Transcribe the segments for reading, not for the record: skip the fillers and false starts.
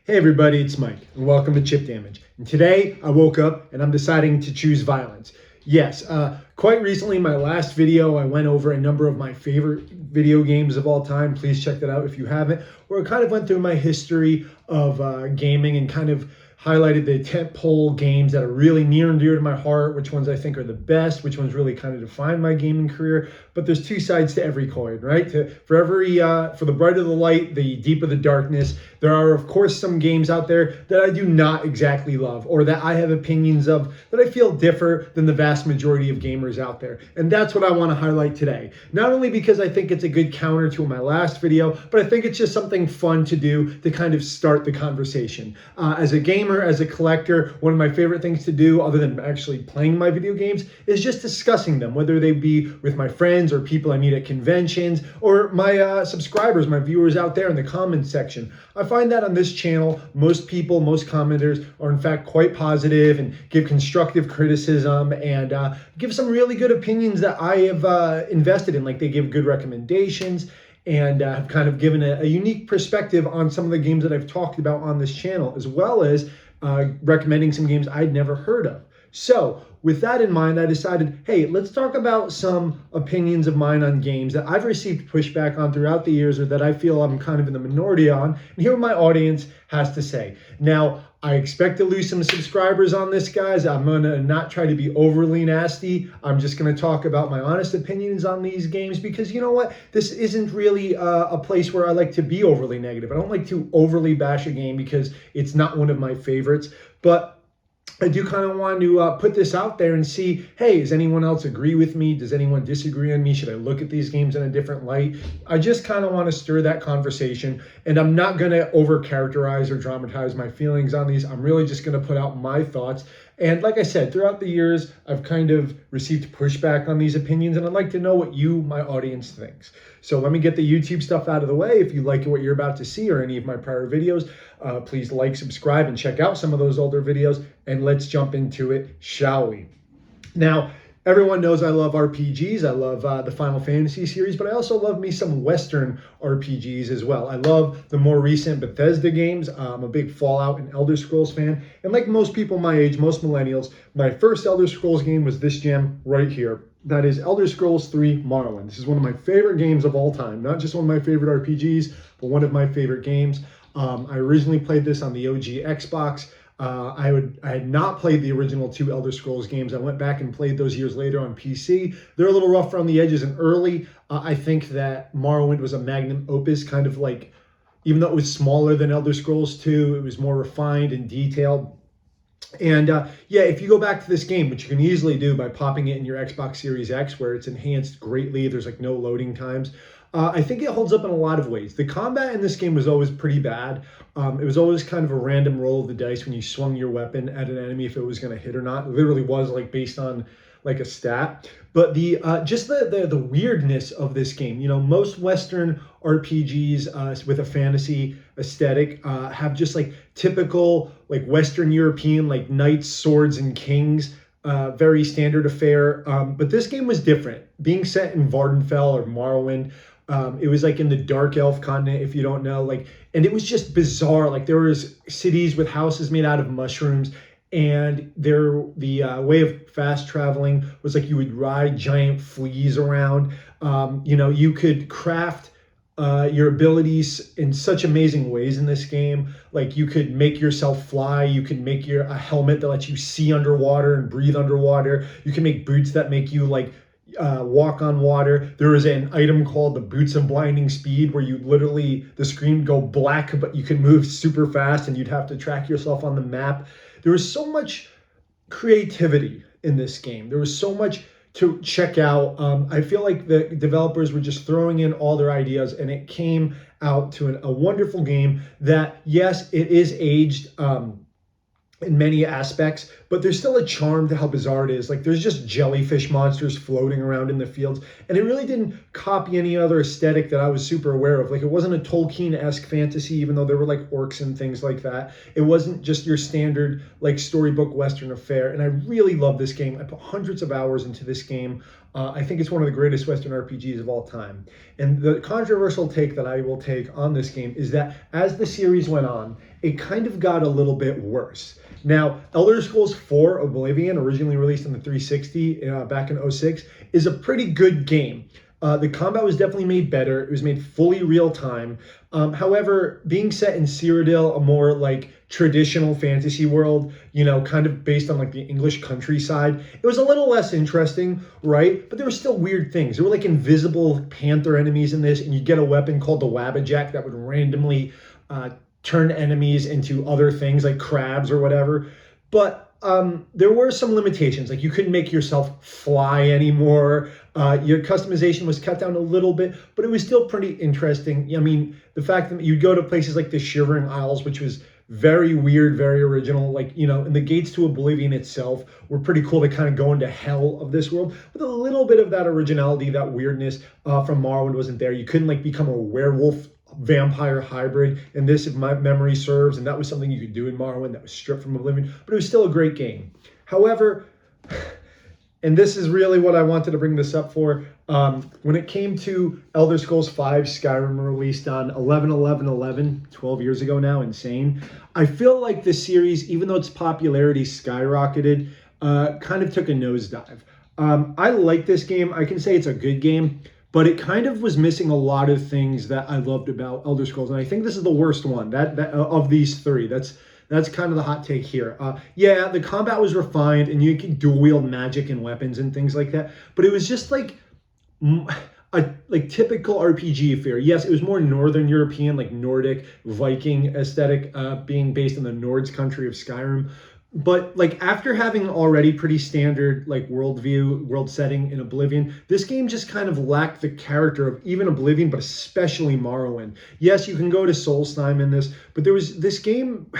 Hey everybody, it's Mike, and welcome to Chip Damage. And today I woke up and I'm deciding to choose violence. Yes, quite recently in my last video, I went over a number of my favorite video games of all time. Please check that out if you haven't. Where I kind of went through my history of gaming and kind of highlighted the tentpole games that are really near and dear to my heart, which ones I think are the best, which ones really kind of define my gaming career. But there's two sides to every coin, right? For the brighter the light, the deeper the darkness. There are, of course, some games out there that I do not exactly love, or that I have opinions of that I feel differ than the vast majority of gamers out there. And that's what I want to highlight today. Not only because I think it's a good counter to my last video, but I think it's just something fun to do to kind of start the conversation. As a gamer, as a collector, one of my favorite things to do, other than actually playing my video games, is just discussing them, whether they be with my friends or people I meet at conventions, or my subscribers, my viewers out there in the comments section. I find that on this channel, most people, most commenters are in fact quite positive and give constructive criticism and give some really good opinions that I have invested in. Like, they give good recommendations and have kind of given a unique perspective on some of the games that I've talked about on this channel, as well as recommending some games I'd never heard of. So with that in mind, I decided, hey, let's talk about some opinions of mine on games that I've received pushback on throughout the years, or that I feel I'm kind of in the minority on, and hear what my audience has to say. Now, I expect to lose some subscribers on this, guys. I'm going to not try to be overly nasty. I'm just going to talk about my honest opinions on these games, because you know what? This isn't really a place where I like to be overly negative. I don't like to overly bash a game because it's not one of my favorites, but I do kind of want to put this out there and see, hey, does anyone else agree with me? Does anyone disagree on me? Should I look at these games in a different light? I just kind of want to stir that conversation, and I'm not going to over-characterize or dramatize my feelings on these. I'm really just going to put out my thoughts. And like I said, throughout the years, I've kind of received pushback on these opinions, and I'd like to know what you, my audience, thinks. So let me get the YouTube stuff out of the way. If you like what you're about to see or any of my prior videos, please like, subscribe, and check out some of those older videos, and let's jump into it, shall we? Now, everyone knows I love RPGs. I love the Final Fantasy series, but I also love me some Western RPGs as well. I love the more recent Bethesda games. I'm a big Fallout and Elder Scrolls fan. And like most people my age, most millennials, my first Elder Scrolls game was this gem right here. That is Elder Scrolls III Morrowind. This is one of my favorite games of all time. Not just one of my favorite RPGs, but one of my favorite games. I originally played this on the OG Xbox. I had not played the original two Elder Scrolls games. I went back and played those years later on PC. They're a little rough around the edges and early. I think that Morrowind was a magnum opus, kind of like, even though it was smaller than Elder Scrolls 2, it was more refined and detailed. And yeah, if you go back to this game, which you can easily do by popping it in your Xbox Series X, where it's enhanced greatly, there's like no loading times. I think it holds up in a lot of ways. The combat in this game was always pretty bad. It was always kind of a random roll of the dice when you swung your weapon at an enemy if it was going to hit or not. It literally was like based on like a stat. But the just the weirdness of this game, you know, most Western RPGs with a fantasy aesthetic have just like typical like Western European like knights, swords, and kings. Very standard affair. But this game was different. Being set in Vardenfell or Morrowind, it was like in the Dark Elf continent, if you don't know, like, and it was just bizarre. Like, there was cities with houses made out of mushrooms, and the way of fast traveling was like you would ride giant fleas around. You know, you could craft your abilities in such amazing ways in this game. Like, you could make yourself fly. You could make a helmet that lets you see underwater and breathe underwater. You can make boots that make you like walk on water. There is an item called the Boots of Blinding Speed, where you literally, the screen would go black, but you can move super fast and you'd have to track yourself on the map. There was so much creativity in this game. There was so much to check out. I feel like the developers were just throwing in all their ideas, and it came out to a wonderful game that, yes, it is aged in many aspects, but there's still a charm to how bizarre it is. Like there's just jellyfish monsters floating around in the fields, and it really didn't copy any other aesthetic that I was super aware of. Like it wasn't a Tolkien-esque fantasy, even though there were like orcs and things like that. It wasn't just your standard like storybook Western affair, and I really love this game. I put hundreds of hours into this game. I think it's one of the greatest Western RPGs of all time. And the controversial take that I will take on this game is that as the series went on, it kind of got a little bit worse. Now, Elder Scrolls IV Oblivion, originally released on the 360 back in 2006, is a pretty good game. The combat was definitely made better. It was made fully real time. However, being set in Cyrodiil, a more like traditional fantasy world, you know, kind of based on like the English countryside, it was a little less interesting, right? But there were still weird things. There were like invisible panther enemies in this, and you get a weapon called the Wabbajack that would randomly turn enemies into other things like crabs or whatever. But there were some limitations, like you couldn't make yourself fly anymore. Your customization was cut down a little bit, but it was still pretty interesting. I mean, the fact that you'd go to places like the Shivering Isles, which was very weird, very original, like, you know, and the gates to Oblivion itself were pretty cool to kind of go into hell of this world with a little bit of that originality, that weirdness from Morrowind wasn't there. You couldn't like become a werewolf vampire hybrid in this, if my memory serves, and that was something you could do in Morrowind that was stripped from Oblivion, but it was still a great game. However, and this is really what I wanted to bring this up for, when it came to Elder Scrolls V Skyrim, released on 11/11/11, 12 years ago now, insane. I feel like the series, even though its popularity skyrocketed, kind of took a nosedive. I like this game. I can say it's a good game, but it kind of was missing a lot of things that I loved about Elder Scrolls, and I think this is the worst one that of these three. That's kind of the hot take here. Yeah, the combat was refined, and you could dual wield magic and weapons and things like that, but it was just like a typical RPG affair. Yes, it was more Northern European, like Nordic, Viking aesthetic, being based in the Nords country of Skyrim. But like after having already pretty standard like world setting in Oblivion, this game just kind of lacked the character of even Oblivion, but especially Morrowind. Yes, you can go to Solstheim in this, but there was this game,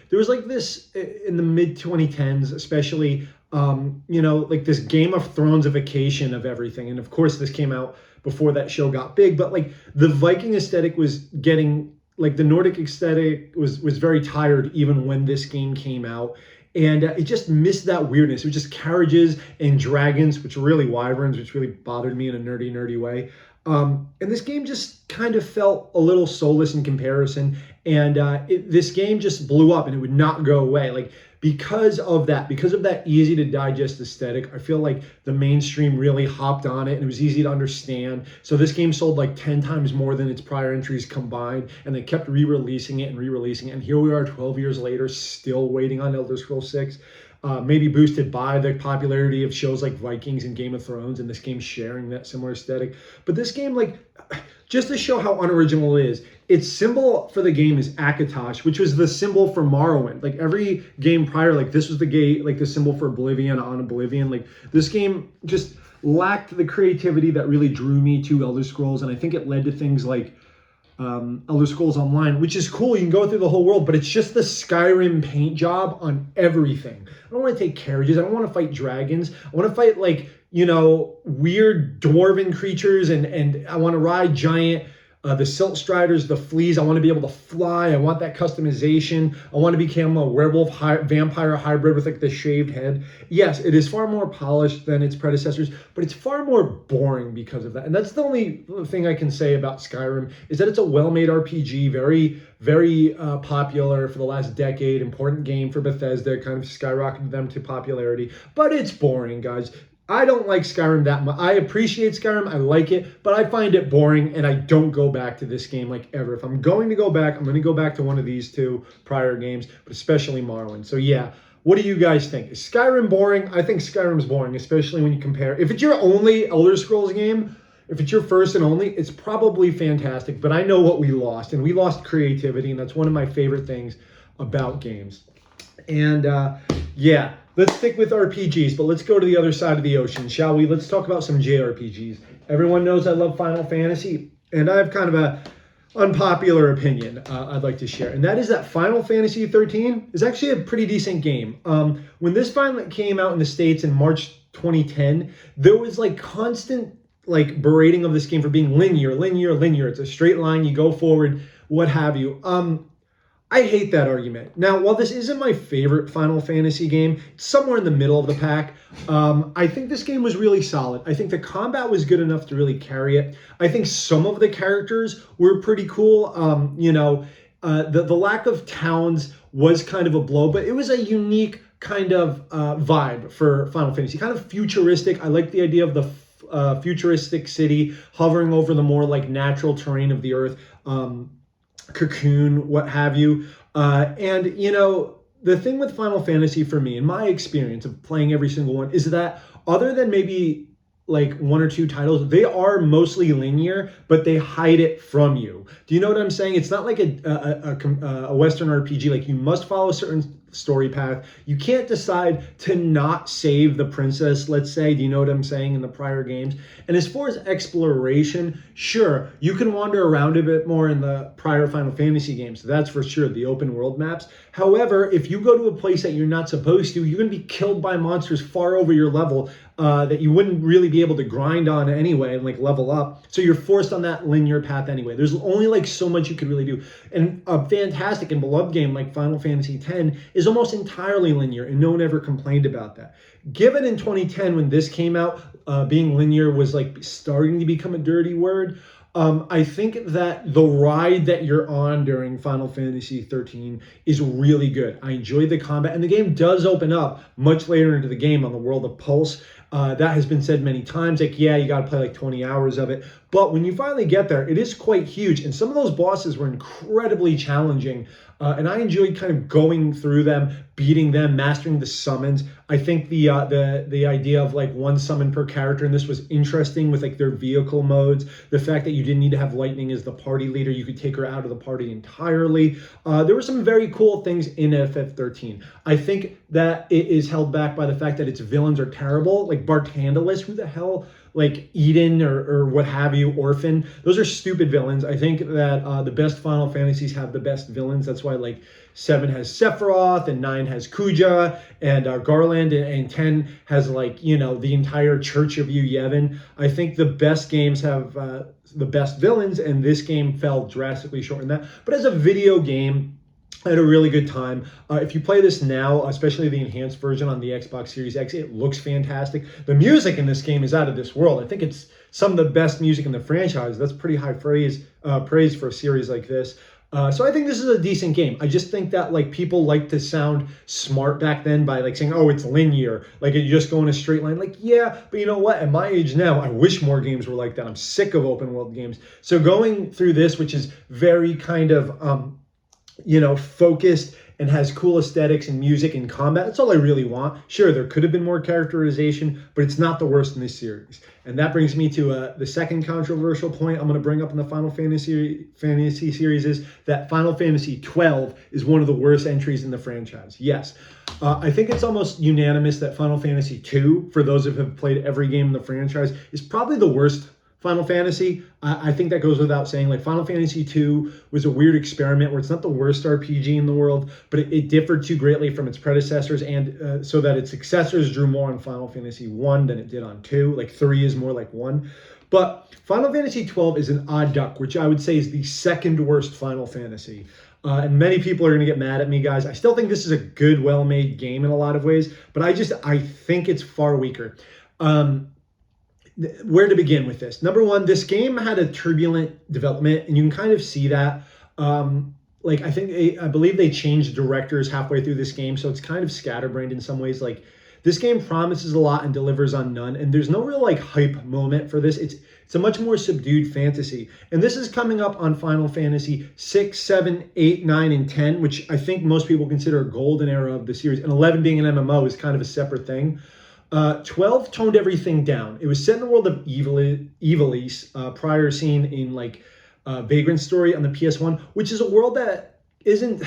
there was like this in the mid 2010s, especially, you know, like this Game of Thronesification of everything. And of course, this came out before that show got big, but like the Viking aesthetic was getting, like the Nordic aesthetic was very tired even when this game came out. And it just missed that weirdness. It was just carriages and dragons, which were really wyverns, which really bothered me in a nerdy way. And this game just kind of felt a little soulless in comparison. And this game just blew up, and it would not go away. Like because of that easy to digest aesthetic, I feel like the mainstream really hopped on it, and it was easy to understand. So this game sold like 10 times more than its prior entries combined, and they kept re-releasing it. And here we are 12 years later, still waiting on Elder Scrolls 6. Maybe boosted by the popularity of shows like Vikings and Game of Thrones, and this game sharing that similar aesthetic. But this game, like, just to show how unoriginal it is, its symbol for the game is Akatosh, which was the symbol for Morrowind. Like every game prior, like this was the symbol for Oblivion on Oblivion. Like this game just lacked the creativity that really drew me to Elder Scrolls, and I think it led to things like Elder Scrolls Online, which is cool. You can go through the whole world, but it's just the Skyrim paint job on everything. I don't want to take carriages. I don't want to fight dragons. I want to fight like, you know, weird dwarven creatures, and I want to ride giant the Silt Striders, the fleas. I want to be able to fly. I want that customization. I want to become a werewolf vampire hybrid with like the shaved head. Yes, it is far more polished than its predecessors, but it's far more boring because of that. And that's the only thing I can say about Skyrim, is that it's a well-made RPG, very popular for the last decade, important game for Bethesda, kind of skyrocketed them to popularity, but it's boring, guys. I don't like Skyrim that much. I appreciate Skyrim, I like it, but I find it boring, and I don't go back to this game like ever. If I'm going to go back, I'm going to go back to one of these two prior games, but especially Morrowind. So yeah, what do you guys think? Is Skyrim boring? I think Skyrim's boring, especially when you compare. If it's your only Elder Scrolls game, if it's your first and only, it's probably fantastic, but I know what we lost, and we lost creativity, and that's one of my favorite things about games. And yeah, let's stick with RPGs, but let's go to the other side of the ocean, shall we? Let's talk about some JRPGs. Everyone knows I love Final Fantasy, and I have kind of unpopular opinion I'd like to share, and that is that Final Fantasy XIII is actually a pretty decent game. When this finally came out in the States in March 2010, there was like constant like berating of this game for being linear. It's a straight line, you go forward, what have you. I hate that argument. Now, while this isn't my favorite Final Fantasy game, it's somewhere in the middle of the pack. I think this game was really solid. I think the combat was good enough to really carry it. I think some of the characters were pretty cool. The lack of towns was kind of a blow, but it was a unique kind of vibe for Final Fantasy. Kind of futuristic. I like the idea of the futuristic city hovering over the more like natural terrain of the earth. Cocoon, what have you. And, you know, the thing with Final Fantasy for me, in my experience of playing every single one, is that other than maybe like one or two titles, they are mostly linear, but they hide it from you. Do you know what I'm saying? It's not like a Western RPG. Like you must follow a certain story path. You can't decide to not save the princess, let's say. Do you know what I'm saying, in the prior games? And as far as exploration, sure, you can wander around a bit more in the prior Final Fantasy games. That's for sure, the open world maps. However, if you go to a place that you're not supposed to, you're going to be killed by monsters far over your level that you wouldn't really be able to grind on anyway and like level up. So you're forced on that linear path anyway. There's only like so much you could really do. And a fantastic and beloved game like Final Fantasy X is almost entirely linear, and no one ever complained about that. Given in 2010 when this came out, being linear was like starting to become a dirty word. I think that the ride that you're on during Final Fantasy XIII is really good. I enjoyed the combat, and the game does open up much later into the game on the world of Pulse. That has been said many times, like, yeah, you got to play like 20 hours of it. But when you finally get there, it is quite huge. And some of those bosses were incredibly challenging. And I enjoyed kind of going through them, beating them, mastering the summons. I think the idea of like one summon per character in this was interesting with like their vehicle modes. The fact that you didn't need to have Lightning as the party leader. You could take her out of the party entirely. There were some very cool things in FF13. I think that it is held back by the fact that its villains are terrible. Like Barthandelus, who the hell? Like Eden or what have you, Orphan. Those are stupid villains. I think that the best Final Fantasies have the best villains. That's why like 7 has Sephiroth and 9 has Kuja and Garland and 10 has like, you know, the entire Church of Yevon. I think the best games have the best villains, and this game fell drastically short in that. But as a video game, I had a really good time. If you play this now, especially the enhanced version on the Xbox Series X, it looks fantastic. The music in this game is out of this world. I think it's some of the best music in the franchise. That's pretty high praise for a series like this. So I think this is a decent game. I just think that like people like to sound smart back then by like saying, oh, it's linear. Like you just go in a straight line. Like, yeah, but you know what? At my age now, I wish more games were like that. I'm sick of open world games. So going through this, which is very kind of focused and has cool aesthetics and music and combat. That's all I really want. Sure, there could have been more characterization, but it's not the worst in this series. And that brings me to the second controversial point I'm going to bring up in the Final Fantasy series is that Final Fantasy XII is one of the worst entries in the franchise. Yes. I think it's almost unanimous that Final Fantasy II, for those who have played every game in the franchise, is probably the worst Final Fantasy. I think that goes without saying. Like Final Fantasy II was a weird experiment where it's not the worst RPG in the world, but it differed too greatly from its predecessors, and so that its successors drew more on Final Fantasy I than it did on 2. Like 3 is more like 1. But Final Fantasy XII is an odd duck, which I would say is the second worst Final Fantasy. And many people are going to get mad at me, guys. I still think this is a good, well-made game in a lot of ways, but I think it's far weaker. Where to begin with this? Number one, this game had a turbulent development, and you can kind of see that. I believe they changed directors halfway through this game, so it's kind of scatterbrained in some ways. Like this game promises a lot and delivers on none, and there's no real like hype moment for this. It's a much more subdued fantasy, and this is coming up on Final Fantasy 6, 7, 8, 9, and 10, which I think most people consider a golden era of the series, and 11 being an MMO is kind of a separate thing. 12 toned everything down. It was set in the world of Ivalice, prior seen in like Vagrant Story on the PS1, which is a world that isn't,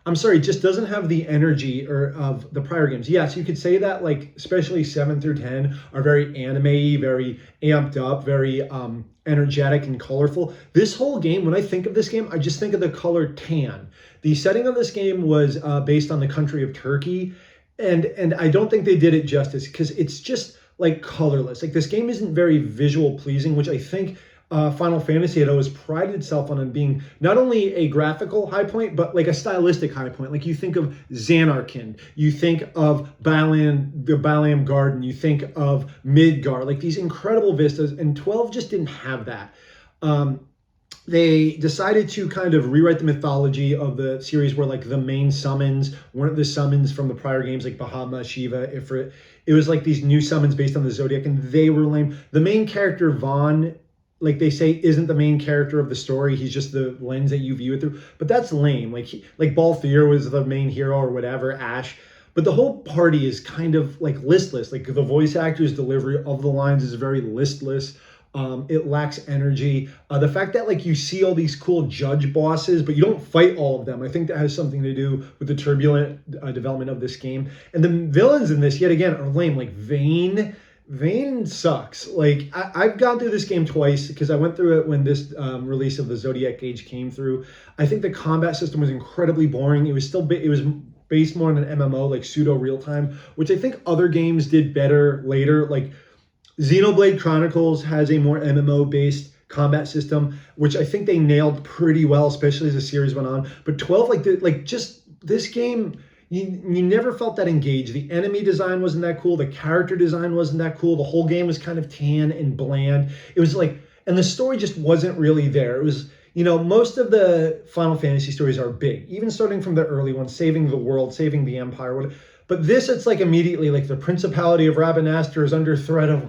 I'm sorry, it just doesn't have the energy or of the prior games. Yes, you could say that, like especially 7 through 10 are very anime-y, very amped up, very energetic and colorful. This whole game, when I think of this game, I just think of the color tan. The setting of this game was based on the country of Turkey, and I don't think they did it justice because it's just like colorless. Like this game isn't very visual pleasing, which I think Final Fantasy had always prided itself on being not only a graphical high point, but like a stylistic high point. Like you think of Zanarkand, you think of the Balam Garden, you think of Midgar, like these incredible vistas, and 12 just didn't have that. They decided to kind of rewrite the mythology of the series where like the main summons weren't the summons from the prior games like Bahama, Shiva, Ifrit. It was like these new summons based on the Zodiac, and they were lame. The main character, Vaughn, like they say, isn't the main character of the story. He's just the lens that you view it through. But that's lame. Like Balthier was the main hero or whatever, Ash. But the whole party is kind of like listless. Like the voice actor's delivery of the lines is very listless. It lacks energy. The fact that like you see all these cool judge bosses, but you don't fight all of them, I think that has something to do with the turbulent development of this game. And the villains in this, yet again, are lame. Like Vayne sucks. Like I've gone through this game twice because I went through it when this release of the Zodiac Age came through. I think the combat system was incredibly boring. It was based more on an MMO, like pseudo real time, which I think other games did better later. Like Xenoblade Chronicles has a more MMO-based combat system, which I think they nailed pretty well, especially as the series went on. But 12, just this game, you never felt that engaged. The enemy design wasn't that cool. The character design wasn't that cool. The whole game was kind of tan and bland. It was like, and the story just wasn't really there. It was, most of the Final Fantasy stories are big, even starting from the early ones, saving the world, saving the empire, whatever. But this, it's like immediately, like the Principality of Rabanastre is under threat of.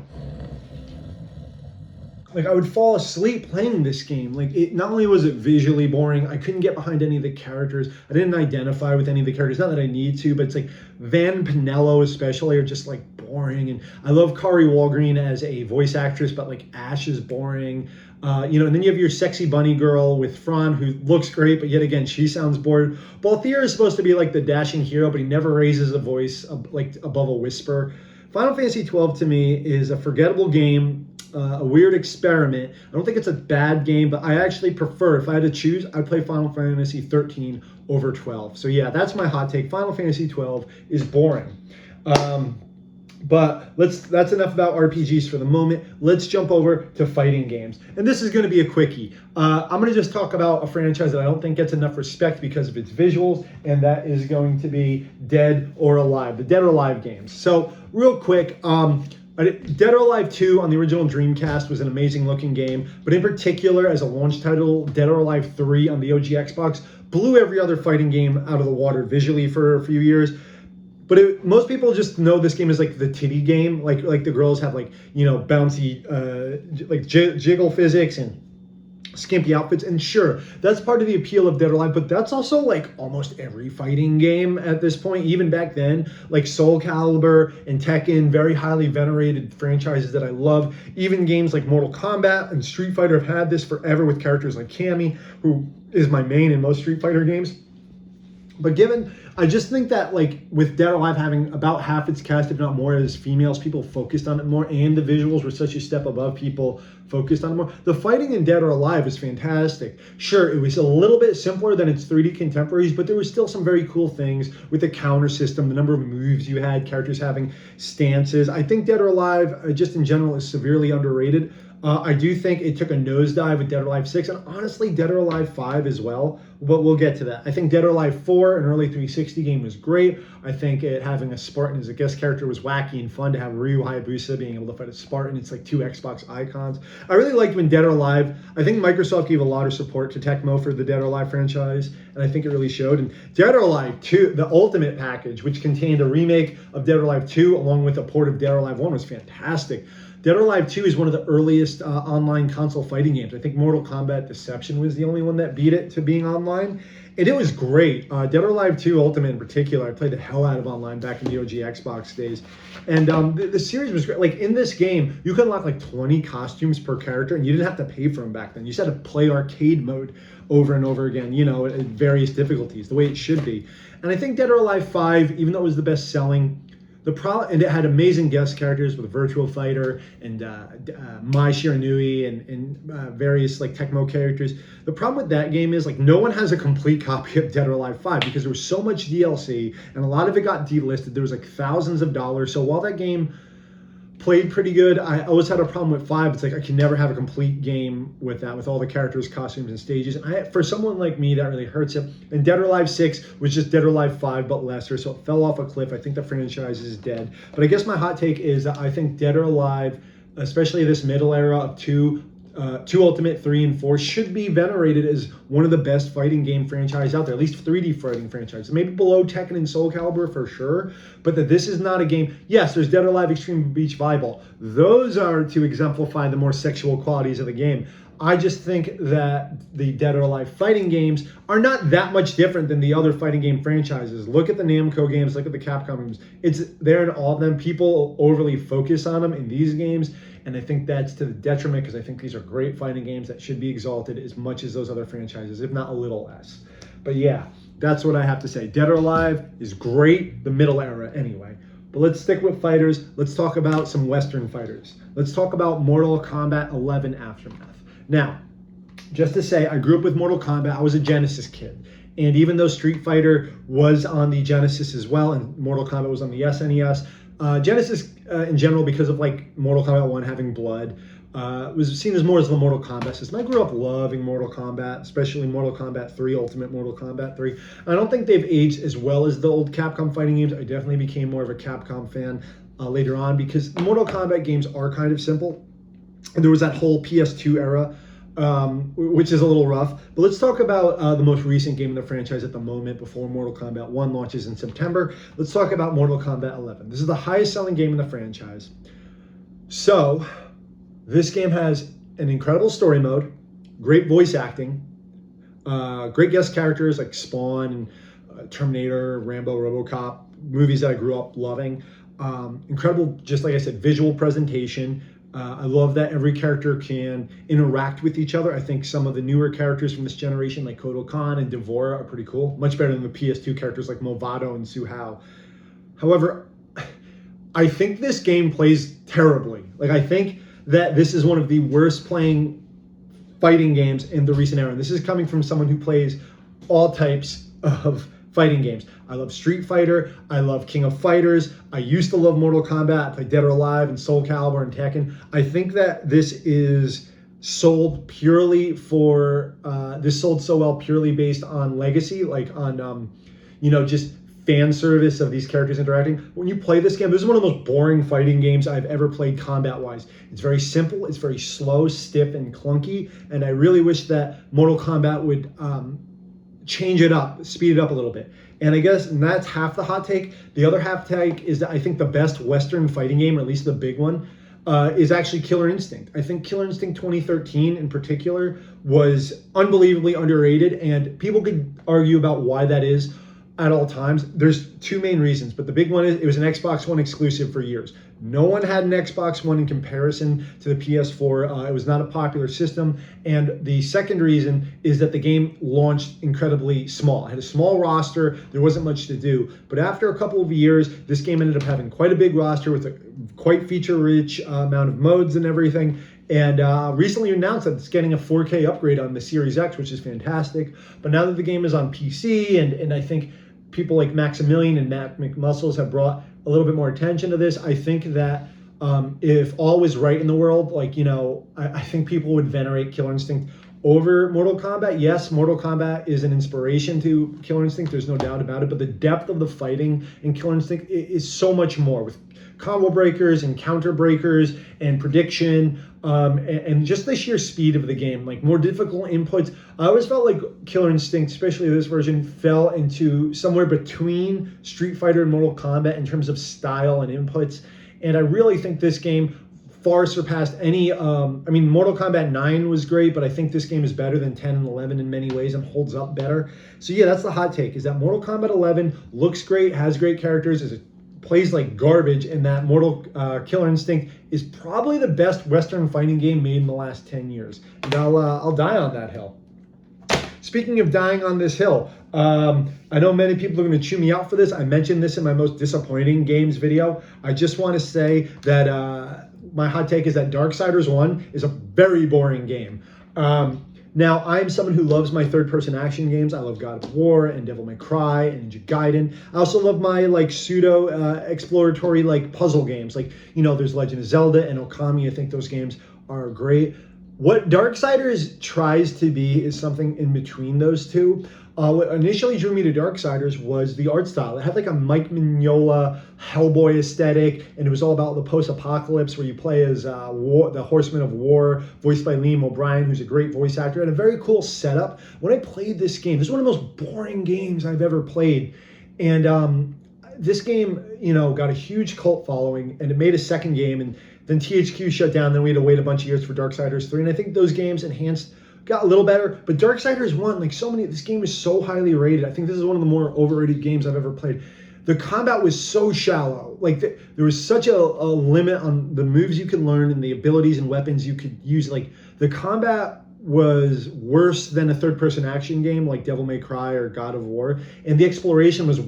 Like I would fall asleep playing this game. Like it, not only was it visually boring, I couldn't get behind any of the characters. I didn't identify with any of the characters. Not that I need to, but it's like Van Pinello especially are just like boring. And I love Kari Walgreen as a voice actress, but like Ash is boring. And then you have your sexy bunny girl with Fran, who looks great, but yet again, she sounds bored. Balthier is supposed to be like the dashing hero, but he never raises a voice like above a whisper. Final Fantasy XII to me is a forgettable game, a weird experiment. I don't think it's a bad game, but I actually prefer, if I had to choose, I'd play Final Fantasy XIII over 12. So yeah, that's my hot take. Final Fantasy XII is boring. But that's enough about RPGs for the moment. Let's jump over to fighting games. And this is going to be a quickie. I'm going to just talk about a franchise that I don't think gets enough respect because of its visuals, and that is going to be Dead or Alive, the Dead or Alive games. So real quick, Dead or Alive 2 on the original Dreamcast was an amazing looking game, but in particular as a launch title, Dead or Alive 3 on the OG Xbox blew every other fighting game out of the water visually for a few years. But most people just know this game as like the titty game, like the girls have like bouncy jiggle physics and skimpy outfits, and sure, that's part of the appeal of Dead or Alive, but that's also like almost every fighting game at this point. Even back then, like Soul Calibur and Tekken, very highly venerated franchises that I love. Even games like Mortal Kombat and Street Fighter have had this forever with characters like Cammy, who is my main in most Street Fighter games. But I just think that like with Dead or Alive having about half its cast, if not more, as females, people focused on it more, and the visuals were such a step above, people focused on it more. The fighting in Dead or Alive is fantastic. Sure, it was a little bit simpler than its 3D contemporaries, but there was still some very cool things with the counter system, the number of moves you had, characters having stances. I think Dead or Alive, just in general, is severely underrated. I do think it took a nosedive with Dead or Alive 6, and honestly, Dead or Alive 5 as well, but we'll get to that. I think Dead or Alive 4, an early 360 game, was great. I think having a Spartan as a guest character was wacky and fun to have Ryu Hayabusa being able to fight a Spartan. It's like two Xbox icons. I really liked when Dead or Alive, I think Microsoft gave a lot of support to Tecmo for the Dead or Alive franchise, and I think it really showed. And Dead or Alive 2, the Ultimate Package, which contained a remake of Dead or Alive 2 along with a port of Dead or Alive 1, was fantastic. Dead or Alive 2 is one of the earliest online console fighting games. I think Mortal Kombat Deception was the only one that beat it to being online. And it was great. Dead or Alive 2 Ultimate in particular, I played the hell out of online back in the OG Xbox days. And the series was great. Like in this game, you could unlock like 20 costumes per character, and you didn't have to pay for them back then. You just had to play arcade mode over and over again, you know, at various difficulties, the way it should be. And I think Dead or Alive 5, even though it was the best selling, and it had amazing guest characters with Virtual Fighter and Mai Shiranui and various like Tecmo characters. The problem with that game is like no one has a complete copy of Dead or Alive 5 because there was so much DLC and a lot of it got delisted. There was like thousands of dollars. So while that game played pretty good, I always had a problem with 5. It's like I can never have a complete game with that, with all the characters, costumes, and stages. And for someone like me, that really hurts it. And Dead or Alive 6 was just Dead or Alive 5, but lesser, so it fell off a cliff. I think the franchise is dead. But I guess my hot take is that I think Dead or Alive, especially this middle era of 2 Ultimate, 3, and 4, should be venerated as one of the best fighting game franchises out there, at least 3D fighting franchises. Maybe below Tekken and Soul Calibur for sure, but that this is not a game. Yes, there's Dead or Alive Extreme Beach Volleyball. Those are to exemplify the more sexual qualities of the game. I just think that the Dead or Alive fighting games are not that much different than the other fighting game franchises. Look at the Namco games, look at the Capcom games. It's there in all of them. People overly focus on them in these games, and I think that's to the detriment because I think these are great fighting games that should be exalted as much as those other franchises, if not a little less. But yeah, that's what I have to say. Dead or Alive is great, the middle era anyway. But let's stick with fighters. Let's talk about some Western fighters. Let's talk about Mortal Kombat 11 Aftermath. Now, just to say, I grew up with Mortal Kombat. I was a Genesis kid. And even though Street Fighter was on the Genesis as well, and Mortal Kombat was on the SNES, Genesis in general, because of like Mortal Kombat 1 having blood, was seen as more as the Mortal Kombat system. I grew up loving Mortal Kombat, especially Mortal Kombat 3, Ultimate Mortal Kombat 3. I don't think they've aged as well as the old Capcom fighting games. I definitely became more of a Capcom fan later on because the Mortal Kombat games are kind of simple. And there was that whole PS2 era, which is a little rough. But let's talk about the most recent game in the franchise at the moment before Mortal Kombat 1 launches in September. Let's talk about Mortal Kombat 11. This is the highest selling game in the franchise. So this game has an incredible story mode, great voice acting, great guest characters like Spawn and Terminator, Rambo, RoboCop, movies that I grew up loving. Incredible, just like I said, visual presentation. I love that every character can interact with each other. I think some of the newer characters from this generation, like Kotal Khan and Devora, are pretty cool. Much better than the PS2 characters like Movado and Suhao. However, I think this game plays terribly. Like, I think that this is one of the worst playing fighting games in the recent era. And this is coming from someone who plays all types of fighting games. I love Street Fighter. I love King of Fighters. I used to love Mortal Kombat. I played Dead or Alive and Soul Calibur and Tekken. I think that this is sold purely for, this sold so well purely based on legacy, like on, just fan service of these characters interacting. When you play this game, this is one of the most boring fighting games I've ever played combat-wise. It's very simple. It's very slow, stiff, and clunky. And I really wish that Mortal Kombat would change it up, speed it up a little bit. And I guess that's half the hot take. The other half take is that I think the best Western fighting game, or at least the big one, is actually Killer Instinct. I think Killer Instinct 2013 in particular was unbelievably underrated, and people could argue about why that is at all times. There's two main reasons, but the big one is it was an Xbox One exclusive for years. No one had an Xbox One in comparison to the PS4. It was not a popular system. And the second reason is that the game launched incredibly small. It had a small roster. There wasn't much to do. But after a couple of years, this game ended up having quite a big roster with a quite feature-rich amount of modes and everything. And recently announced that it's getting a 4K upgrade on the Series X, which is fantastic. But now that the game is on PC, and I think people like Maximilian and Matt McMuscles have brought a little bit more attention to this, I think that if all was right in the world, I think people would venerate Killer Instinct over Mortal Kombat. Yes, Mortal Kombat is an inspiration to Killer Instinct. There's no doubt about it. But the depth of the fighting in Killer Instinct is so much more, with combo breakers and counter breakers and prediction, and just the sheer speed of the game, like more difficult inputs. I always felt like Killer Instinct, especially this version, fell into somewhere between Street Fighter and Mortal Kombat in terms of style and inputs. And I really think this game far surpassed any, I mean, Mortal Kombat 9 was great, but I think this game is better than 10 and 11 in many ways and holds up better. So yeah, that's the hot take, is that Mortal Kombat 11 looks great, has great characters, plays like garbage, and that Mortal Killer Instinct is probably the best Western fighting game made in the last 10 years. And I'll die on that hill. Speaking of dying on this hill, I know many people are going to chew me out for this. I mentioned this in my most disappointing games video. I just want to say that my hot take is that Darksiders 1 is a very boring game. Now, I'm someone who loves my third-person action games. I love God of War and Devil May Cry and Ninja Gaiden. I also love my pseudo exploratory puzzle games. There's Legend of Zelda and Okami. I think those games are great. What Darksiders tries to be is something in between those two. What initially drew me to Darksiders was the art style. It had a Mike Mignola Hellboy aesthetic, and it was all about the post-apocalypse where you play as the Horseman of War, voiced by Liam O'Brien, who's a great voice actor, and a very cool setup. When I played this game, this is one of the most boring games I've ever played. And this game, got a huge cult following, and it made a second game, and then THQ shut down. Then we had to wait a bunch of years for Darksiders 3, and I think those games got a little better. But Darksiders 1, this game is so highly rated. I think this is one of the more overrated games I've ever played. The combat was so shallow. There was such a limit on the moves you could learn and the abilities and weapons you could use. The combat was worse than a third-person action game like Devil May Cry or God of War, and the exploration was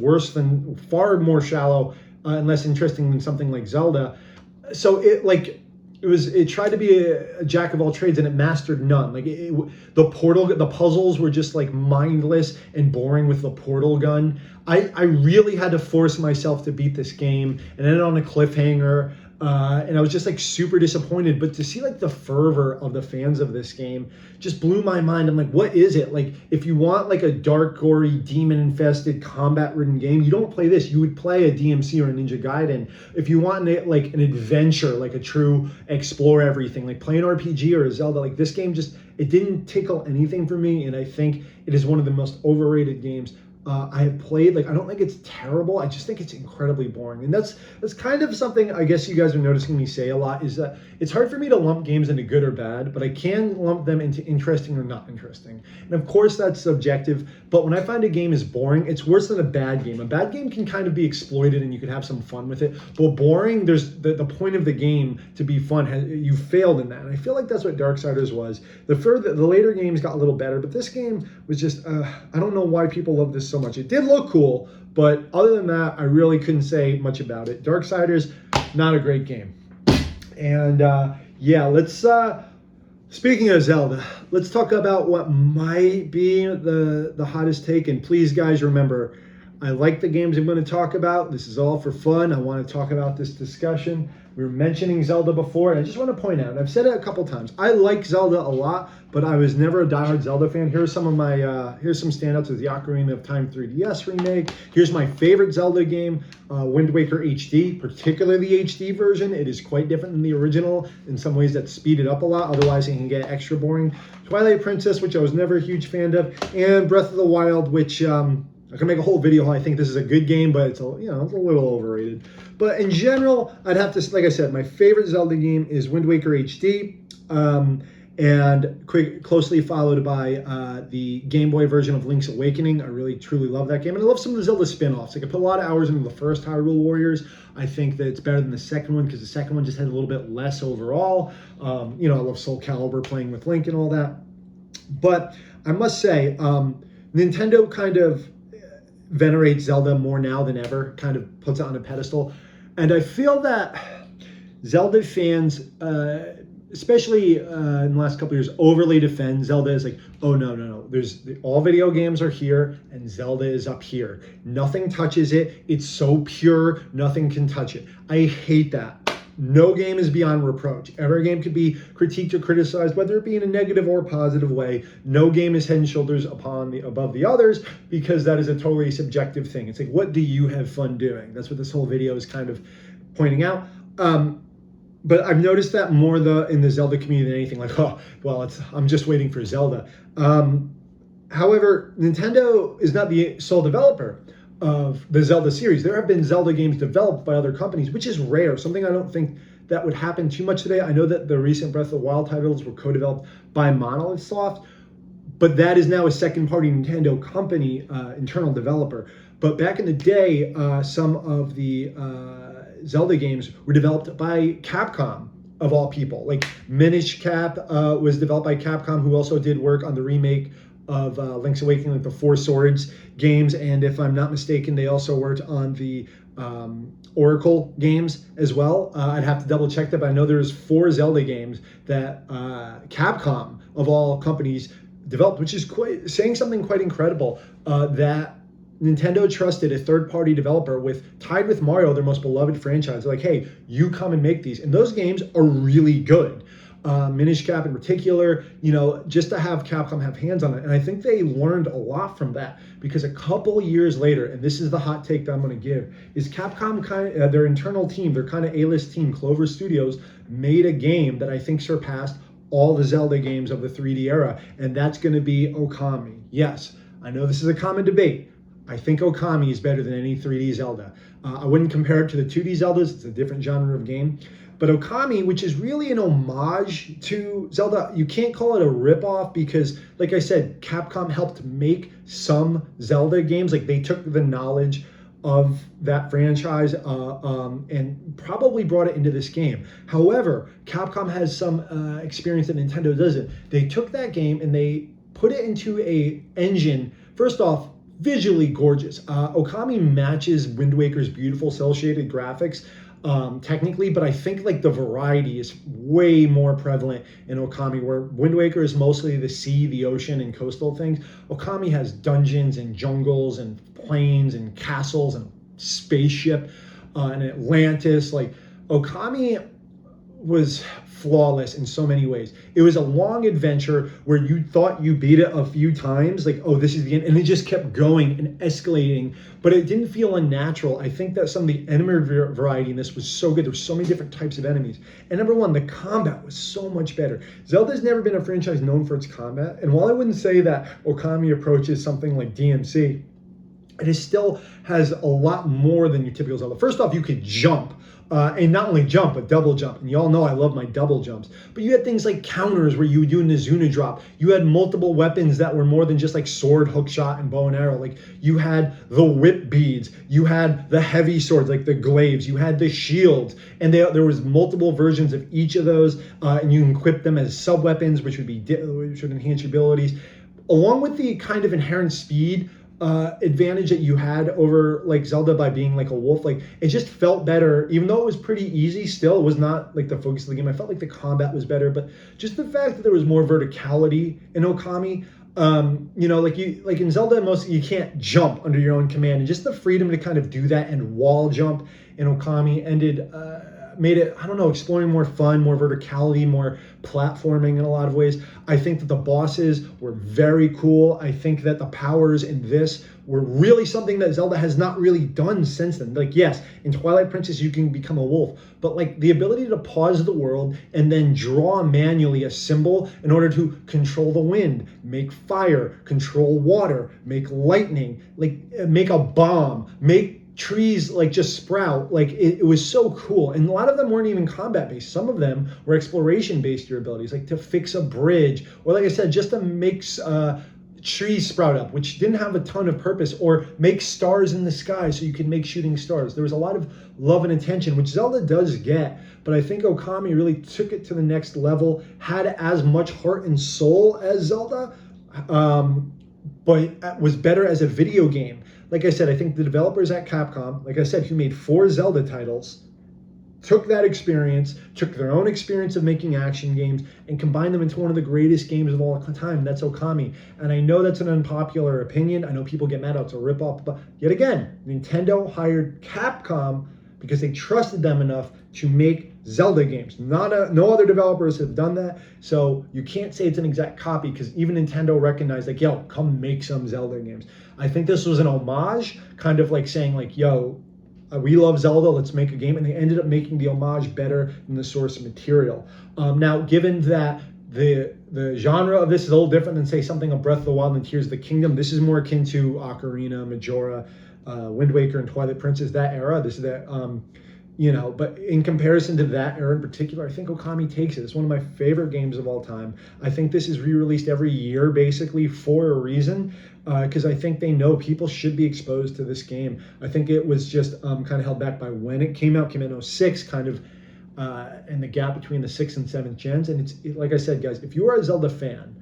far more shallow and less interesting than something like Zelda. So it tried to be a jack of all trades, and it mastered none. The puzzles were just mindless and boring with the portal gun. I really had to force myself to beat this game, and ended on a cliffhanger. And I was just super disappointed. But to see the fervor of the fans of this game just blew my mind. I'm what is it? If you want a dark, gory, demon-infested, combat-ridden game, you don't play this. You would play a DMC or a Ninja Gaiden. If you want an adventure, a true explore everything, play an RPG or a Zelda, this game it didn't tickle anything for me. And I think it is one of the most overrated games I have played. I don't think it's terrible. I just think it's incredibly boring. And that's kind of something I guess you guys are noticing me say a lot, is that it's hard for me to lump games into good or bad, but I can lump them into interesting or not interesting. And of course that's subjective, but when I find a game is boring, it's worse than a bad game. A bad game can kind of be exploited and you can have some fun with it, but boring, there's the point of the game to be fun. You failed in that. And I feel like that's what Darksiders was. The later games got a little better, but this game was just, I don't know why people love this so much. It did look cool, but other than that, I really couldn't say much about it. Darksiders, not a great game. And yeah, let's speaking of Zelda, let's talk about what might be the hottest take. And please, guys, remember, I like the games I'm going to talk about. This is all for fun. I want to talk about this discussion. We were mentioning Zelda before, and I just want to point out, and I've said it a couple times, I like Zelda a lot, but I was never a diehard Zelda fan. Here's some of my, here's some standouts of the Ocarina of Time 3DS remake. Here's my favorite Zelda game, Wind Waker HD, particularly the HD version. It is quite different than the original in some ways that speed it up a lot, otherwise it can get extra boring. Twilight Princess, which I was never a huge fan of, and Breath of the Wild, which I can make a whole video how I think this is a good game, but it's a little overrated. But in general, I'd have to, like I said, my favorite Zelda game is Wind Waker HD, and closely followed by the Game Boy version of Link's Awakening. I really, truly love that game. And I love some of the Zelda spin-offs. I put a lot of hours into the first Hyrule Warriors. I think that it's better than the second one because the second one just had a little bit less overall. I love Soul Calibur playing with Link and all that. But I must say, Nintendo kind of venerates Zelda more now than ever, kind of puts it on a pedestal. And I feel that Zelda fans, especially in the last couple of years, overly defend Zelda as oh, no. All video games are here and Zelda is up here. Nothing touches it. It's so pure, nothing can touch it. I hate that. No game is beyond reproach. Every game could be critiqued or criticized, whether it be in a negative or positive way. No game is head and shoulders above the others, because that is a totally subjective thing. It's what do you have fun doing? That's what this whole video is kind of pointing out. But I've noticed that more in the Zelda community than anything. I'm just waiting for Zelda. However, Nintendo is not the sole developer of the Zelda series. There have been Zelda games developed by other companies, which is rare, something I don't think that would happen too much today. I know that the recent Breath of the Wild titles were co-developed by Monolith Soft, but that is now a second-party Nintendo company, internal developer. But back in the day, some of the Zelda games were developed by Capcom, of all people. Like Minish Cap was developed by Capcom, who also did work on the remake of Link's Awakening, like the Four Swords games. And if I'm not mistaken, they also worked on the Oracle games as well. I'd have to double check that, but I know there's 4 Zelda games that Capcom, of all companies, developed, which is quite saying something quite incredible, that Nintendo trusted a third-party developer tied with Mario, their most beloved franchise. They're like, hey, you come and make these. And those games are really good. Minish Cap in particular, just to have Capcom have hands on it. And I think they learned a lot from that, because a couple years later, and this is the hot take that I'm going to give, is Capcom their internal team, their kind of A-list team, Clover Studios, made a game that I think surpassed all the Zelda games of the 3D era, and that's going to be Okami. Yes, I know this is a common debate. I think Okami is better than any 3D Zelda. I wouldn't compare it to the 2D Zeldas. It's a different genre of game. But Okami, which is really an homage to Zelda, you can't call it a ripoff because, like I said, Capcom helped make some Zelda games. Like they took the knowledge of that franchise and probably brought it into this game. However, Capcom has some experience that Nintendo doesn't. They took that game and they put it into a engine. First off, visually gorgeous. Okami matches Wind Waker's beautiful cel-shaded graphics technically, but I think like the variety is way more prevalent in Okami, where Wind Waker is mostly the sea, the ocean, and coastal things. Okami has dungeons and jungles and plains and castles and spaceship and Atlantis. Like Okami was flawless in so many ways. It was a long adventure where you thought you beat it a few times, like, oh, this is the end, and it just kept going and escalating, but it didn't feel unnatural. I think that some of the enemy variety in this was so good. There were so many different types of enemies. And number one, the combat was so much better. Zelda's never been a franchise known for its combat, and while I wouldn't say that Okami approaches something like DMC, it still has a lot more than your typical Zelda. First off, you could jump. And not only jump, but double jump. And you all know I love my double jumps. But you had things like counters where you would do a Nizuna drop. You had multiple weapons that were more than just like sword, hook shot, and bow and arrow. Like you had the whip beads. You had the heavy swords, like the glaives. You had the shields. And there was multiple versions of each of those. And you can equip them as sub-weapons, which would enhance your abilities. Along with the kind of inherent speed advantage that you had over like Zelda by being like a wolf, like it just felt better. Even though it was pretty easy, still it was not like the focus of the game. I felt like the combat was better, but just the fact that there was more verticality in Okami, like in Zelda, you can't jump under your own command, and just the freedom to kind of do that and wall jump in Okami made it, I don't know, exploring more fun, more verticality, more platforming in a lot of ways. I think that the bosses were very cool. I think that the powers in this were really something that Zelda has not really done since then. Like, yes, in Twilight Princess, you can become a wolf, but like the ability to pause the world and then draw manually a symbol in order to control the wind, make fire, control water, make lightning, like make a bomb, make trees like just sprout, like it was so cool. And a lot of them weren't even combat based. Some of them were exploration based, your abilities, like to fix a bridge, or like I said, just to make trees sprout up, which didn't have a ton of purpose, or make stars in the sky so you could make shooting stars. There was a lot of love and attention, which Zelda does get, but I think Okami really took it to the next level, had as much heart and soul as Zelda, but was better as a video game. Like I said, I think the developers at Capcom, like I said, who made 4 Zelda titles, took that experience, took their own experience of making action games, and combined them into one of the greatest games of all time. That's Okami. And I know that's an unpopular opinion. I know people get mad, it's a ripoff. But yet again, Nintendo hired Capcom because they trusted them enough to make Zelda games. No other developers have done that. So you can't say it's an exact copy, because even Nintendo recognized, like, yo, come make some Zelda games. I think this was an homage, kind of like saying, like, yo, we love Zelda, let's make a game. And they ended up making the homage better than the source material. Now, given that the genre of this is a little different than, say, something of Breath of the Wild and Tears of the Kingdom, this is more akin to Ocarina, Majora, Wind Waker, and Twilight Princess, that era. This is that But in comparison to that era in particular, I think Okami takes it. It's one of my favorite games of all time. I think this is re-released every year basically for a reason, because I think they know people should be exposed to this game. I think it was just kind of held back by when it came out in '06, kind of, and the gap between the 6th and 7th gens. And like I said, guys, if you are a Zelda fan,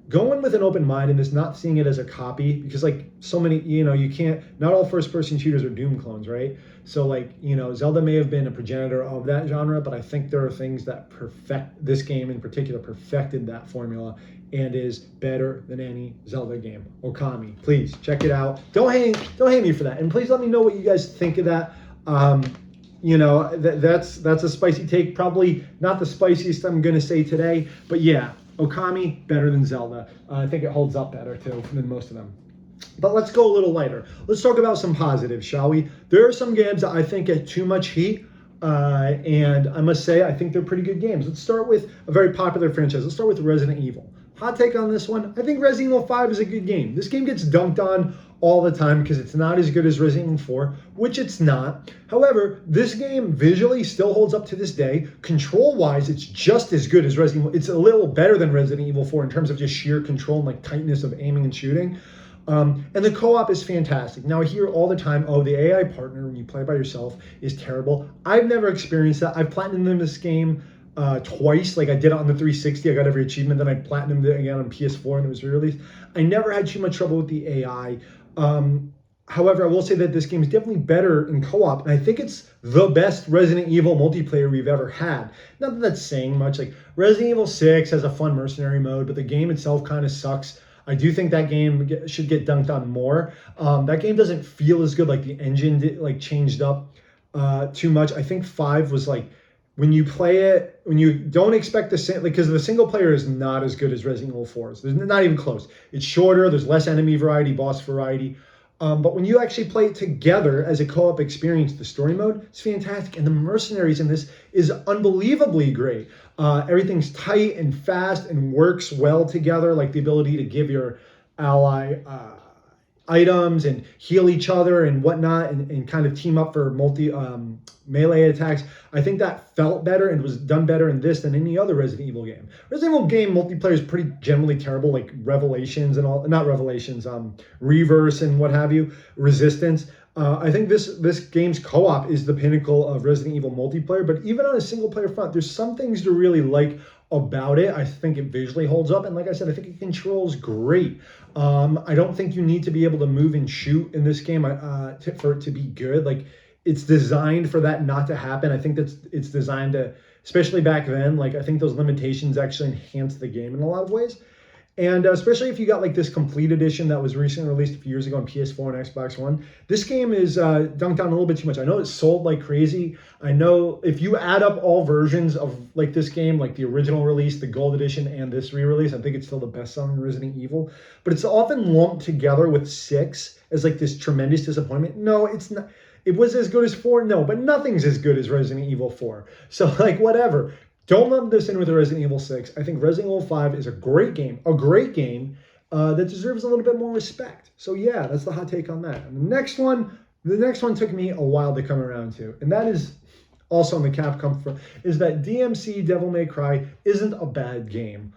go in with an open mind and just not seeing it as a copy, because like so many, you can't, not all first person shooters are Doom clones, right? So like, Zelda may have been a progenitor of that genre, but I think there are things that this game in particular perfected that formula and is better than any Zelda game. Okami, please check it out. Don't hate me for that. And please let me know what you guys think of that. That's a spicy take, probably not the spiciest I'm going to say today, but yeah, Okami, better than Zelda. I think it holds up better, too, than most of them. But let's go a little lighter. Let's talk about some positives, shall we? There are some games that I think get too much heat, and I must say, I think they're pretty good games. Let's start with a very popular franchise. Let's start with Resident Evil. Hot take on this one, I think Resident Evil 5 is a good game. This game gets dunked on all the time because it's not as good as Resident Evil 4, which it's not. However, this game visually still holds up to this day. Control-wise, it's just as good as Resident Evil. It's a little better than Resident Evil 4 in terms of just sheer control and like tightness of aiming and shooting. And the co-op is fantastic. Now I hear all the time, oh, the AI partner when you play by yourself is terrible. I've never experienced that. I've platinumed this game twice. Like I did it on the 360. I got every achievement. Then I platinumed it again on PS4 and it was re-released. I never had too much trouble with the AI. However, I will say that this game is definitely better in co-op, and I think it's the best Resident Evil multiplayer we've ever had. Not that that's saying much. Like Resident Evil 6 has a fun mercenary mode, but the game itself kind of sucks. I do think that game should get dunked on more. That game doesn't feel as good. Like the engine changed up too much. I think 5 was like, when you play it, when you don't expect because the single player is not as good as Resident Evil 4's. There's not even close. It's shorter. There's less enemy variety, boss variety. But when you actually play it together as a co-op experience, the story mode is fantastic. And the mercenaries in this is unbelievably great. Everything's tight and fast and works well together, like the ability to give your ally items and heal each other and whatnot and kind of team up for melee attacks. I think that felt better and was done better in this than any other Resident Evil game. Resident Evil game multiplayer is pretty generally terrible, like Revelations and all, not Revelations, Reverse and what have you, Resistance. I think this game's co-op is the pinnacle of Resident Evil multiplayer, but even on a single player front, there's some things to really like about it. I think it visually holds up, and like I said, I think it controls great. I don't think you need to be able to move and shoot in this game for it to be good. Like it's designed for that not to happen. I think it's designed to, especially back then, like I think those limitations actually enhance the game in a lot of ways. And especially if you got like this complete edition that was recently released a few years ago on PS4 and Xbox One, this game is dunked on a little bit too much. I know it's sold like crazy. I know if you add up all versions of like this game, like the original release, the gold edition, and this re-release, I think it's still the best-selling Resident Evil. But it's often lumped together with 6 as like this tremendous disappointment. No, it's not. It was as good as 4, no, but nothing's as good as Resident Evil 4. So like whatever. Don't lump this in with Resident Evil 6. I think Resident Evil 5 is a great game that deserves a little bit more respect. So yeah, that's the hot take on that. And the next one took me a while to come around to, and that is also on the Capcom front, is that DMC Devil May Cry isn't a bad game.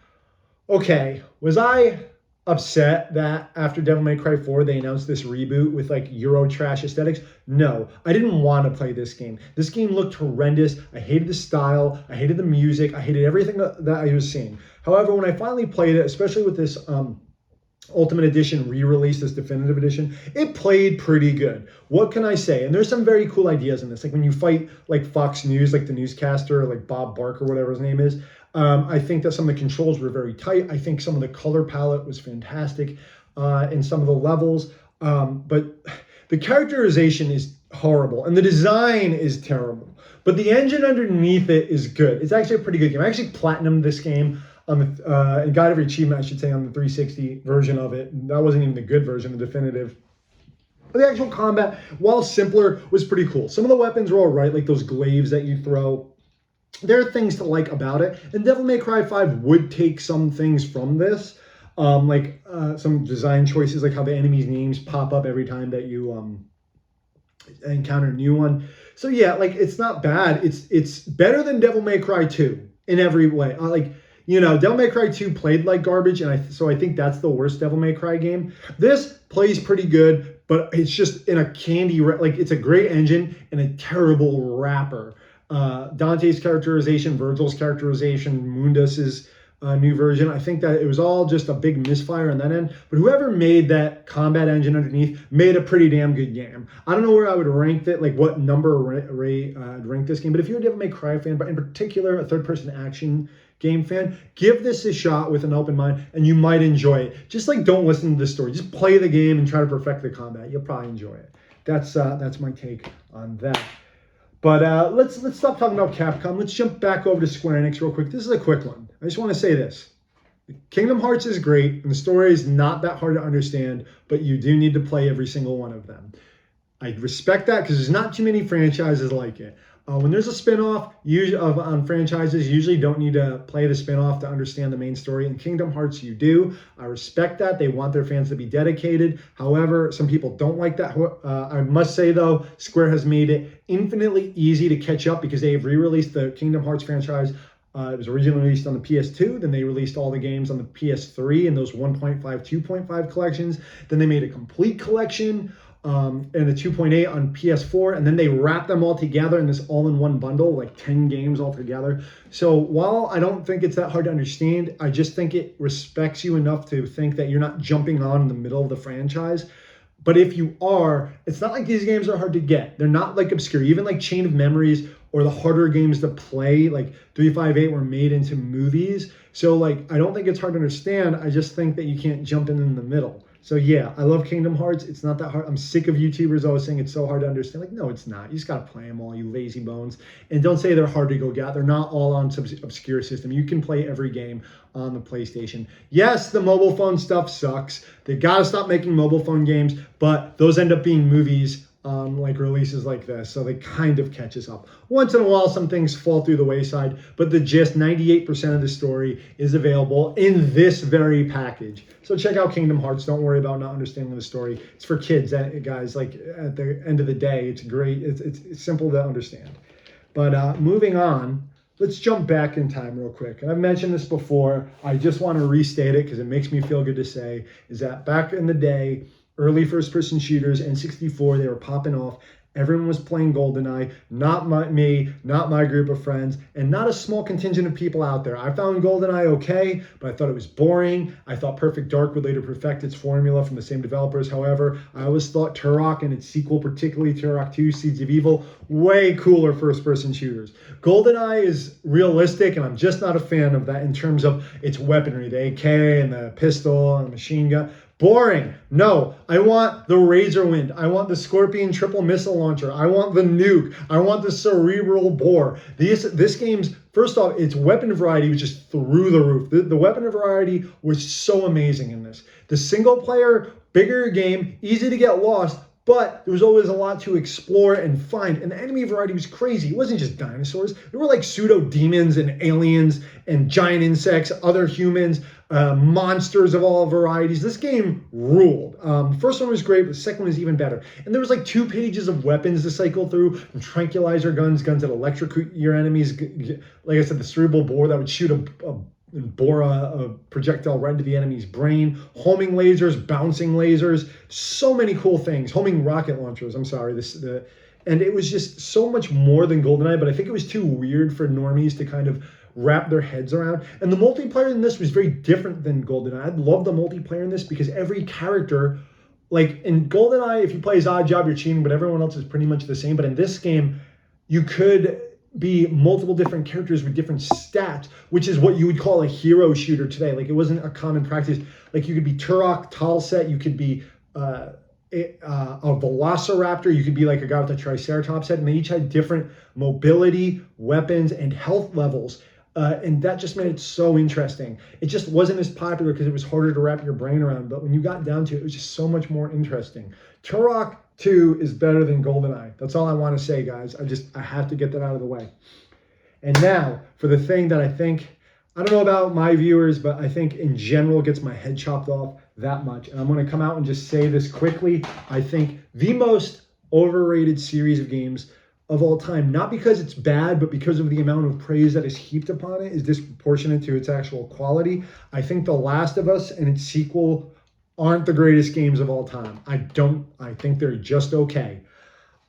Okay, was I upset that after Devil May Cry 4 they announced this reboot with like Euro trash aesthetics? No, I didn't want to play this game. This game looked horrendous. I hated the style. I hated the music. I hated everything that I was seeing. However, when I finally played it, especially with this Ultimate Edition re-release, this definitive edition, it played pretty good. What can I say? And there's some very cool ideas in this. Like when you fight like Fox News, like the newscaster, like Bob Barker, whatever his name is, I think that some of the controls were very tight. I think some of the color palette was fantastic in some of the levels. But the characterization is horrible and the design is terrible. But the engine underneath it is good. It's actually a pretty good game. I actually platinumed this game on the and got every achievement, I should say, on the 360 version of it. That wasn't even the good version, the definitive. But the actual combat, while simpler, was pretty cool. Some of the weapons were all right, like those glaives that you throw. There are things to like about it. And Devil May Cry 5 would take some things from this, like some design choices, like how the enemies' names pop up every time that you encounter a new one. So yeah, like it's not bad. It's better than Devil May Cry 2 in every way. Devil May Cry 2 played like garbage, and so I think that's the worst Devil May Cry game. This plays pretty good, but it's just in a like it's a great engine and a terrible wrapper. Dante's characterization, Virgil's characterization, Mundus's new version. I think that it was all just a big misfire on that end. But whoever made that combat engine underneath made a pretty damn good game. I don't know where I would rank it, like what number I'd rank this game. But if you're a Devil May Cry fan, but in particular a third-person action game fan, give this a shot with an open mind, and you might enjoy it. Just like don't listen to the story. Just play the game and try to perfect the combat. You'll probably enjoy it. That's my take on that. But let's stop talking about Capcom. Let's jump back over to Square Enix real quick. This is a quick one. I just want to say this. Kingdom Hearts is great, and the story is not that hard to understand, but you do need to play every single one of them. I respect that because there's not too many franchises like it. When there's a spinoff on franchises, you usually don't need to play the spinoff to understand the main story. In Kingdom Hearts, you do. I respect that. They want their fans to be dedicated. However, some people don't like that. I must say, though, Square has made it infinitely easy to catch up because they have re-released the Kingdom Hearts franchise. It was originally released on the PS2. Then they released all the games on the PS3 in those 1.5, 2.5 collections. Then they made a complete collection. And the 2.8 on PS4, and then they wrap them all together in this all-in-one bundle, like 10 games all together. So while I don't think it's that hard to understand, I just think it respects you enough to think that you're not jumping on in the middle of the franchise. But if you are, it's not like these games are hard to get. They're not like obscure. Even like Chain of Memories or the harder games to play, like 358 were made into movies. So like, I don't think it's hard to understand. I just think that you can't jump in the middle. So yeah, I love Kingdom Hearts. It's not that hard. I'm sick of YouTubers always saying it's so hard to understand. Like, no, it's not. You just got to play them all, you lazy bones. And don't say they're hard to go get. They're not all on some obscure system. You can play every game on the PlayStation. Yes, the mobile phone stuff sucks. They got to stop making mobile phone games, but those end up being movies, like releases like this. So they kind of catches up. Once in a while, some things fall through the wayside, but the gist, 98% of the story is available in this very package. So check out Kingdom Hearts. Don't worry about not understanding the story. It's for kids, guys. Like at the end of the day, it's great. It's simple to understand. But moving on, let's jump back in time real quick. And I've mentioned this before. I just want to restate it because it makes me feel good to say, is that back in the day, early first-person shooters, N64, they were popping off. Everyone was playing GoldenEye, not me, not my group of friends, and not a small contingent of people out there. I found GoldenEye okay, but I thought it was boring. I thought Perfect Dark would later perfect its formula from the same developers. However, I always thought Turok and its sequel, particularly Turok 2, Seeds of Evil, way cooler first-person shooters. GoldenEye is realistic, and I'm just not a fan of that in terms of its weaponry, the AK and the pistol and the machine gun. Boring. No, I want the Razor Wind. I want the Scorpion triple missile launcher. I want the nuke. I want the cerebral bore. This game's, first off, its weapon variety was just through the roof. The weapon variety was so amazing in this. The single player, bigger game, easy to get lost, but there was always a lot to explore and find. And the enemy variety was crazy. It wasn't just dinosaurs. There were like pseudo-demons and aliens and giant insects, other humans, monsters of all varieties. This game ruled. First one was great, but the second one was even better. And there was like 2 pages of weapons to cycle through, from tranquilizer guns that electrocute your enemies. Like I said, the cerebral bore that would shoot bore a projectile right into the enemy's brain, homing lasers, bouncing lasers, so many cool things, homing rocket launchers, and it was just so much more than GoldenEye, but I think it was too weird for normies to kind of wrap their heads around. And the multiplayer in this was very different than GoldenEye. I love the multiplayer in this because every character, like in GoldenEye, if you play as Oddjob, you're cheating, but everyone else is pretty much the same. But in this game, you could be multiple different characters with different stats, which is what you would call a hero shooter today. Like it wasn't a common practice. Like you could be Turok, Talset, you could be a Velociraptor, you could be like a guy with a Triceratops head, and they each had different mobility, weapons, and health levels. And that just made it so interesting. It just wasn't as popular because it was harder to wrap your brain around. But when you got down to it, it was just so much more interesting. Turok 2 is better than GoldenEye. That's all I want to say, guys. I have to get that out of the way. And now for the thing that I think, I don't know about my viewers, but I think in general gets my head chopped off that much. And I'm going to come out and just say this quickly. I think the most overrated series of games of all time, not because it's bad, but because of the amount of praise that is heaped upon it is disproportionate to its actual quality. I think The Last of Us and its sequel aren't the greatest games of all time. I think they're just okay.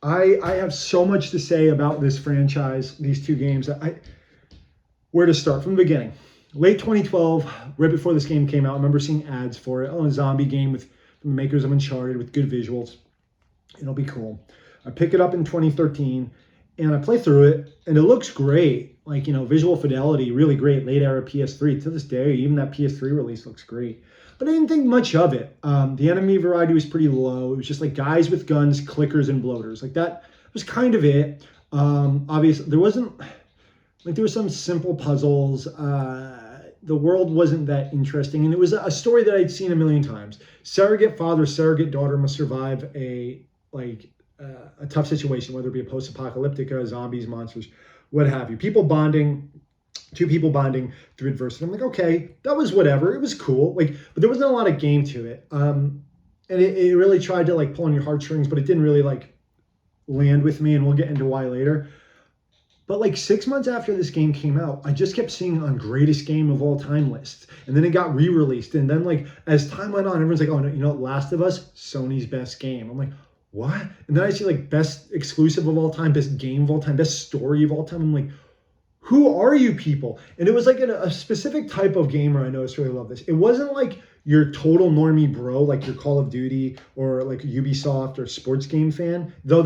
I have so much to say about this franchise, these two games. Where to start? From the beginning. Late 2012, right before this game came out, I remember seeing ads for it. Oh, a zombie game from the makers of Uncharted with good visuals. It'll be cool. I pick it up in 2013 and I play through it and it looks great. Like, visual fidelity, really great. Late era PS3. To this day, even that PS3 release looks great. But I didn't think much of it. The enemy variety was pretty low. It was just like guys with guns, clickers, and bloaters. Like that was kind of it. Obviously, there were some simple puzzles. The world wasn't that interesting. And it was a story that I'd seen a million times. Surrogate father, surrogate daughter must survive a tough situation, whether it be a post-apocalyptic, zombies, monsters, what have you. Two people bonding through adversity. I'm like, okay, that was whatever. It was cool. But there wasn't a lot of game to it. And it really tried to pull on your heartstrings, but it didn't really land with me. And we'll get into why later. But 6 months after this game came out, I just kept seeing it on greatest game of all time lists. And then it got re-released. And then as time went on, everyone's like, oh no, Last of Us, Sony's best game. I'm like, what? And then I see best exclusive of all time, best game of all time, best story of all time. I'm like, who are you people? And it was a specific type of gamer I noticed really loved this. It wasn't your total normie bro, like your Call of Duty or Ubisoft or sports game fan, though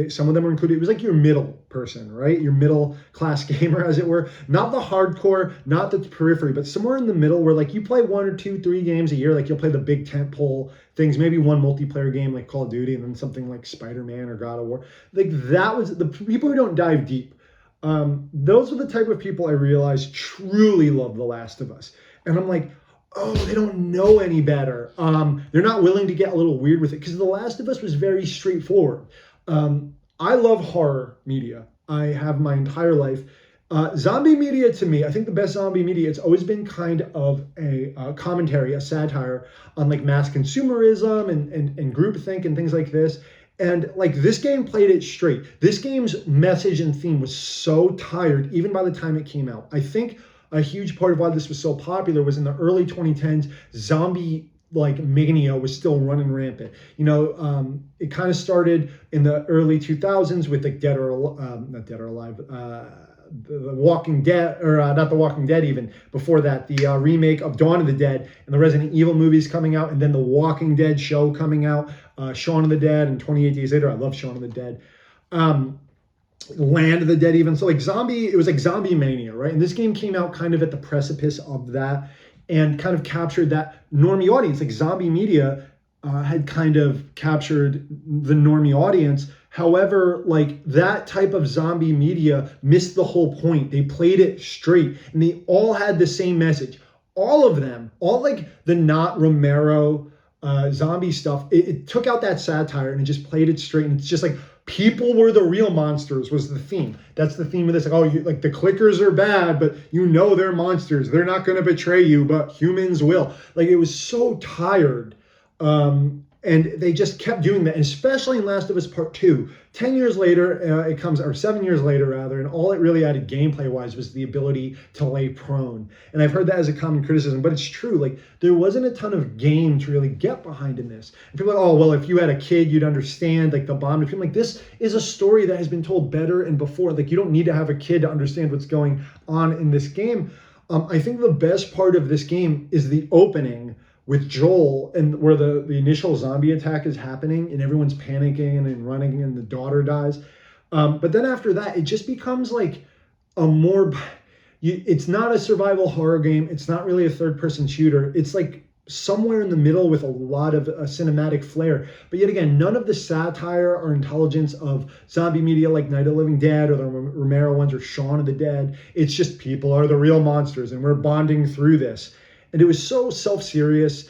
some of them were included. It was your middle person, right? Your middle class gamer, as it were. Not the hardcore, not the periphery, but somewhere in the middle where you play 1 or 2, 3 games a year. You'll play the big tentpole things, maybe one multiplayer game like Call of Duty and then something like Spider-Man or God of War. That was the people who don't dive deep. Those are the type of people I realized truly love The Last of Us. And I'm like, oh, they don't know any better. They're not willing to get a little weird with it because The Last of Us was very straightforward. I love horror media. I have my entire life. Zombie media, to me, I think the best zombie media, it's always been kind of a commentary, a satire on mass consumerism and groupthink and things like this. And this game played it straight. This game's message and theme was so tired, even by the time it came out. I think a huge part of why this was so popular was in the early 2010s, zombie mania was still running rampant. It kind of started in the early 2000s with not Dead or Alive, the Walking Dead, or not the Walking Dead even. Before that, the remake of Dawn of the Dead and the Resident Evil movies coming out, and then the Walking Dead show coming out, Shaun of the Dead, and 28 Days Later. I love Shaun of the Dead. Land of the Dead even. So zombie, it was zombie mania, right? And this game came out kind of at the precipice of that and kind of captured that normie audience. Zombie media had kind of captured the normie audience. However, that type of zombie media missed the whole point. They played it straight and they all had the same message. All of them, all the not Romero zombie stuff, it took out that satire and it just played it straight. And it's just people were the real monsters was the theme. That's the theme of this. The clickers are bad, but they're monsters. They're not going to betray you, but humans will. It was so tired. And they just kept doing that, and especially in Last of Us Part 2. 10 years later, it comes, or 7 years later, rather, and all it really added gameplay-wise was the ability to lay prone. And I've heard that as a common criticism, but it's true. There wasn't a ton of game to really get behind in this. And people are like, oh, well, if you had a kid, you'd understand, the bond between. This is a story that has been told better and before. You don't need to have a kid to understand what's going on in this game. I think the best part of this game is the opening with Joel, and where the initial zombie attack is happening and everyone's panicking and running and the daughter dies. But then after that, it just becomes it's not a survival horror game. It's not really a third-person shooter. It's somewhere in the middle with a lot of cinematic flair. But yet again, none of the satire or intelligence of zombie media like Night of the Living Dead or the Romero ones or Shaun of the Dead. It's just people are the real monsters and we're bonding through this. And it was so self-serious.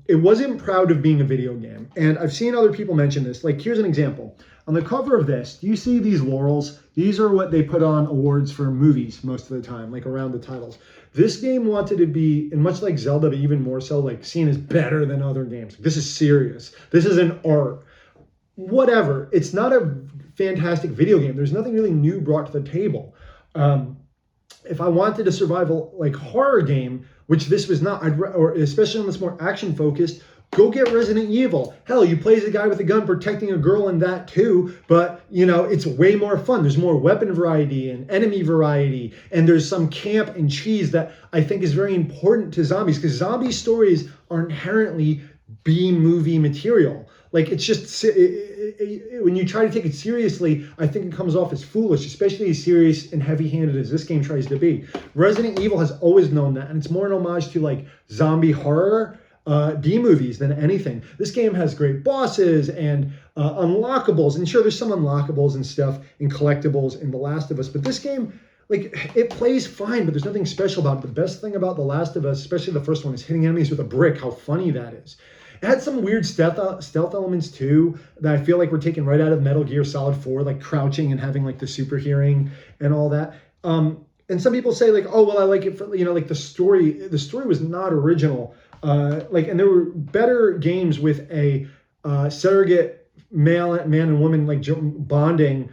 It wasn't proud of being a video game. And I've seen other people mention this. Here's an example. On the cover of this, do you see these laurels? These are what they put on awards for movies most of the time, around the titles. This game wanted to be, and much like Zelda, but even more so, seen as better than other games. This is serious. This is an art. Whatever. It's not a fantastic video game. There's nothing really new brought to the table. If I wanted a survival like horror game, which this was not, or especially on this more action focused, go get Resident Evil. Hell, you play as a guy with a gun protecting a girl in that too, but it's way more fun. There's more weapon variety and enemy variety, and there's some camp and cheese that I think is very important to zombies, because zombie stories are inherently B-movie material. Like, it's just, when you try to take it seriously, I think it comes off as foolish, especially as serious and heavy-handed as this game tries to be. Resident Evil has always known that, and it's more an homage to like zombie horror B-movies than anything. This game has great bosses and unlockables, and sure, there's some unlockables and stuff and collectibles in The Last of Us, but this game, like, it plays fine, but there's nothing special about it. The best thing about The Last of Us, especially the first one, is hitting enemies with a brick. How funny that is. It had some weird stealth elements too that I feel like were taken right out of Metal Gear Solid 4, like crouching and having like the super hearing and all that. And some people say like, oh, well, I like it for, like the story was not original. And there were better games with a surrogate man and woman like bonding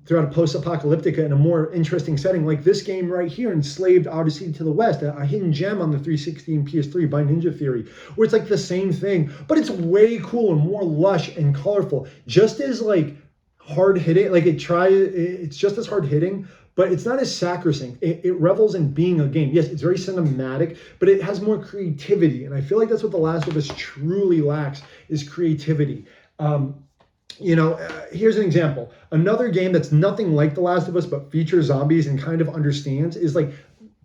throughout a post-apocalyptica in a more interesting setting, like this game right here, Enslaved Odyssey to the West, a hidden gem on the 360 and PS3 by Ninja Theory, where it's like the same thing, but it's way cooler, more lush and colorful, just as like hard-hitting, like it's just as hard-hitting, but it's not as sacrosanct. It revels in being a game. Yes, it's very cinematic, but it has more creativity, and I feel like that's what The Last of Us truly lacks, is creativity. Here's an example. Another game that's nothing like The Last of Us but features zombies and kind of understands is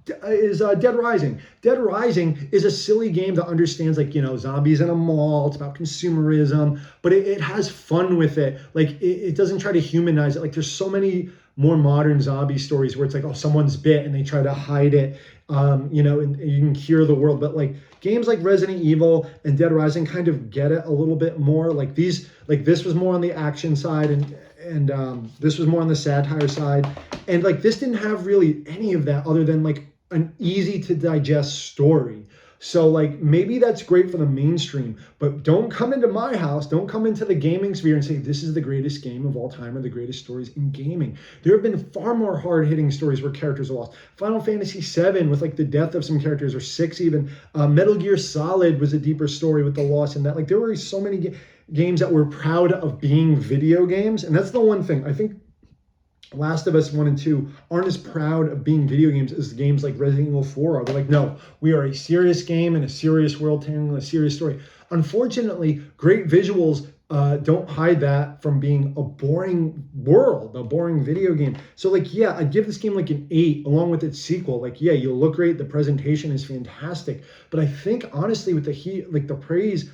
Dead Rising. Dead Rising is a silly game that understands zombies in a mall. It's about consumerism, but it has fun with it. Like it doesn't try to humanize it. Like there's so many more modern zombie stories where it's like, oh, someone's bit and they try to hide it, and you can cure the world. But like games like Resident Evil and Dead Rising kind of get it a little bit more. Like this was more on the action side, and this was more on the satire side. And like this didn't have really any of that other than like an easy to digest story. So like maybe that's great for the mainstream, but don't come into my house, don't come into the gaming sphere and say this is the greatest game of all time or the greatest stories in gaming. There have been far more hard-hitting stories where characters are lost. Final Fantasy VII with like the death of some characters, or 6 even. Metal Gear Solid was a deeper story with the loss in that. Like there were so many games that were proud of being video games, and that's the one thing I think Last of Us 1 and 2 aren't as proud of being video games as games like Resident Evil 4 are. They're like, no, we are a serious game and a serious world telling a serious story. Unfortunately, great visuals don't hide that from being a boring world, a boring video game. So like, yeah, I'd give this game like an 8 along with its sequel. Like, yeah, you look great, the presentation is fantastic. But I think honestly with the praise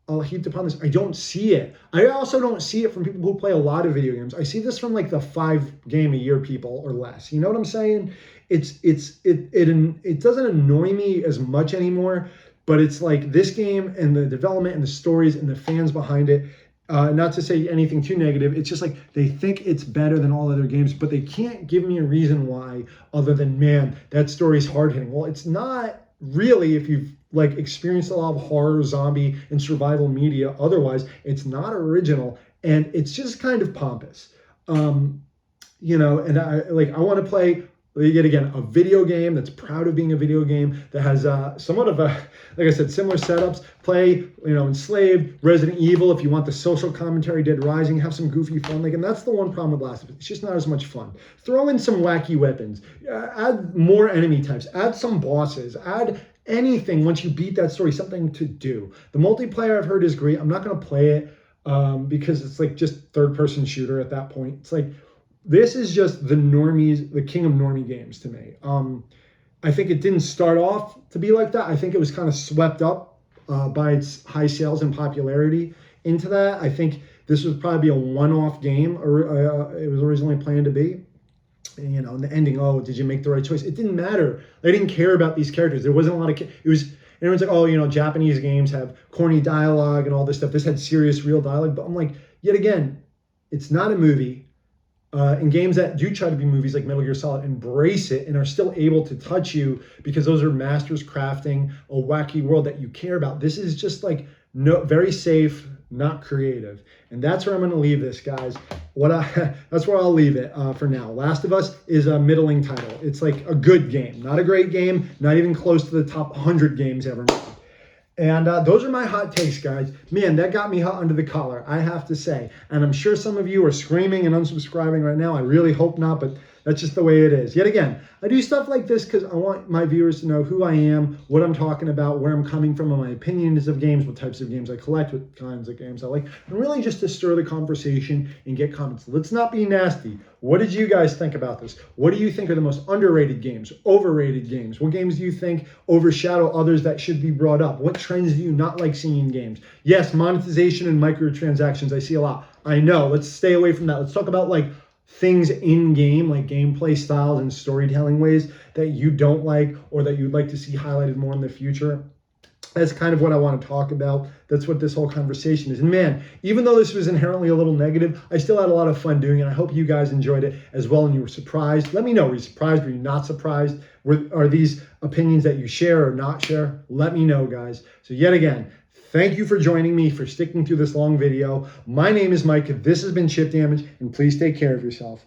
I'll heaped upon this, I don't see it. I also don't see it from people who play a lot of video games. I see this from like the 5 game a year people or less. You know what I'm saying? It doesn't annoy me as much anymore, but it's like this game and the development and the stories and the fans behind it. Not to say anything too negative, it's just like they think it's better than all other games, but they can't give me a reason why other than, man, that story's hard hitting. Well, it's not really, if you've like experienced a lot of horror, zombie, and survival media. Otherwise, it's not original, and it's just kind of pompous. And I want to play yet again a video game that's proud of being a video game, that has somewhat of a, like I said, similar setups. Play Enslaved, Resident Evil if you want the social commentary, Dead Rising, have some goofy fun. And that's the one problem with Last of Us. It's just not as much fun. Throw in some wacky weapons, add more enemy types, add some bosses, add anything once you beat that story, something to do. The multiplayer I've heard is great. I'm not going to play it because it's like just third-person shooter at that point. It's like, this is just the normies, the king of normie games to me. I think it didn't start off to be like that. I think it was kind of swept up by its high sales and popularity into that. I think this would probably be a one-off game, or it was originally planned to be. And the ending, oh, did you make the right choice? It didn't matter. They didn't care about these characters. There wasn't a lot of, it was, everyone's like, oh, Japanese games have corny dialogue and all this stuff. This had serious, real dialogue. But I'm like, yet again, it's not a movie. And games that do try to be movies like Metal Gear Solid embrace it and are still able to touch you because those are masters crafting a wacky world that you care about. This is just like very safe, not creative. And that's where I'm going to leave this, guys. That's where I'll leave it for now. Last of Us is a middling title. It's like a good game, not a great game, not even close to the top 100 games ever made. And those are my hot takes, guys. Man, that got me hot under the collar, I have to say. And I'm sure some of you are screaming and unsubscribing right now. I really hope not, but that's just the way it is. Yet again, I do stuff like this because I want my viewers to know who I am, what I'm talking about, where I'm coming from, and my opinions of games, what types of games I collect, what kinds of games I like, and really just to stir the conversation and get comments. Let's not be nasty. What did you guys think about this? What do you think are the most underrated games, overrated games? What games do you think overshadow others that should be brought up? What trends do you not like seeing in games? Yes, monetization and microtransactions, I see a lot. I know, let's stay away from that. Let's talk about like things in game, like gameplay styles and storytelling ways that you don't like or that you'd like to see highlighted more in the future. That's kind of what I want to talk about. That's what this whole conversation is. And man, even though this was inherently a little negative, I still had a lot of fun doing it. I hope you guys enjoyed it as well and you were surprised. Let me know, were you surprised? Were you not surprised? Are these opinions that you share or not share? Let me know, guys. So yet again, thank you for joining me, for sticking through this long video. My name is Mike. This has been Chip Damage, and please take care of yourself.